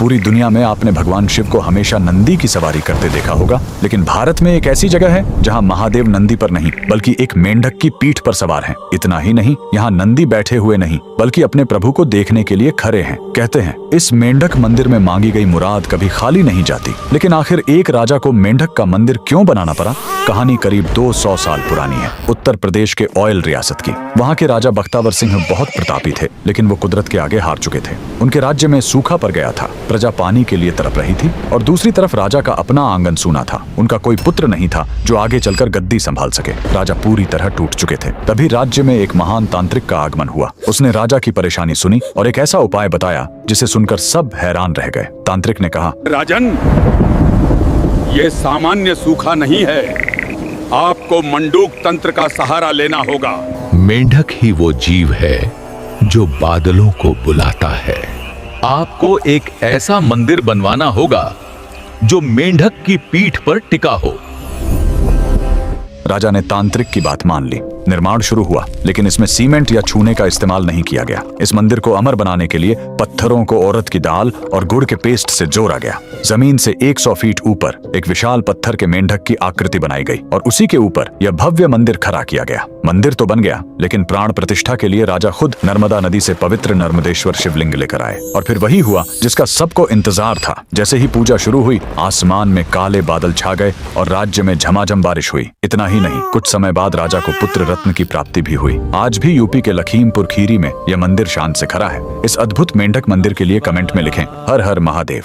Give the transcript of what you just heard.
पूरी दुनिया में आपने भगवान शिव को हमेशा नंदी की सवारी करते देखा होगा, लेकिन भारत में एक ऐसी जगह है जहां महादेव नंदी पर नहीं बल्कि एक मेंढक की पीठ पर सवार हैं। इतना ही नहीं, यहाँ नंदी बैठे हुए नहीं बल्कि अपने प्रभु को देखने के लिए खड़े हैं। कहते हैं इस मेंढक मंदिर में मांगी गई मुराद कभी खाली नहीं जाती। लेकिन आखिर एक राजा को मेंढक का मंदिर क्यों बनाना पड़ा? कहानी करीब 200 साल पुरानी है, उत्तर प्रदेश के ऑयल रियासत की। वहाँ के राजा बख्तावर सिंह बहुत प्रतापी थे, लेकिन वो कुदरत के आगे हार चुके थे। उनके राज्य में सूखा पड़ गया था, प्रजा पानी के लिए तड़प रही थी और दूसरी तरफ राजा का अपना आंगन सूना था। उनका कोई पुत्र नहीं था जो आगे चलकर गद्दी संभाल सके। राजा पूरी तरह टूट चुके थे। तभी राज्य में एक महान तांत्रिक का आगमन हुआ। उसने राजा की परेशानी सुनी और एक ऐसा उपाय बताया जिसे सुनकर सब हैरान रह गए। तांत्रिक ने कहा, राजन, ये सामान्य सूखा नहीं है, आपको मंडूक तंत्र का सहारा लेना होगा। मेंढक ही वो जीव है जो बादलों को बुलाता है। आपको एक ऐसा मंदिर बनवाना होगा जो मेंढक की पीठ पर टिका हो। राजा ने तांत्रिक की बात मान ली। निर्माण शुरू हुआ, लेकिन इसमें सीमेंट या चूने का इस्तेमाल नहीं किया गया। इस मंदिर को अमर बनाने के लिए पत्थरों को औरत की दाल और गुड़ के पेस्ट से जोड़ा गया। जमीन से 100 फीट ऊपर एक विशाल पत्थर के मेंढक की आकृति बनाई गई और उसी के ऊपर यह भव्य मंदिर खड़ा किया गया। मंदिर तो बन गया, लेकिन प्राण प्रतिष्ठा के लिए राजा खुद नर्मदा नदी से पवित्र नर्मदेश्वर शिवलिंग लेकर आए। और फिर वही हुआ जिसका सबको इंतजार था। जैसे ही पूजा शुरू हुई, आसमान में काले बादल छा गए और राज्य में झमाझम बारिश हुई। इतना ही नहीं, कुछ समय बाद राजा को पुत्र रत्न की प्राप्ति भी हुई। आज भी यूपी के लखीमपुर खीरी में यह मंदिर शान से खड़ा है। इस अद्भुत मेंढक मंदिर के लिए कमेंट में लिखें, हर हर महादेव।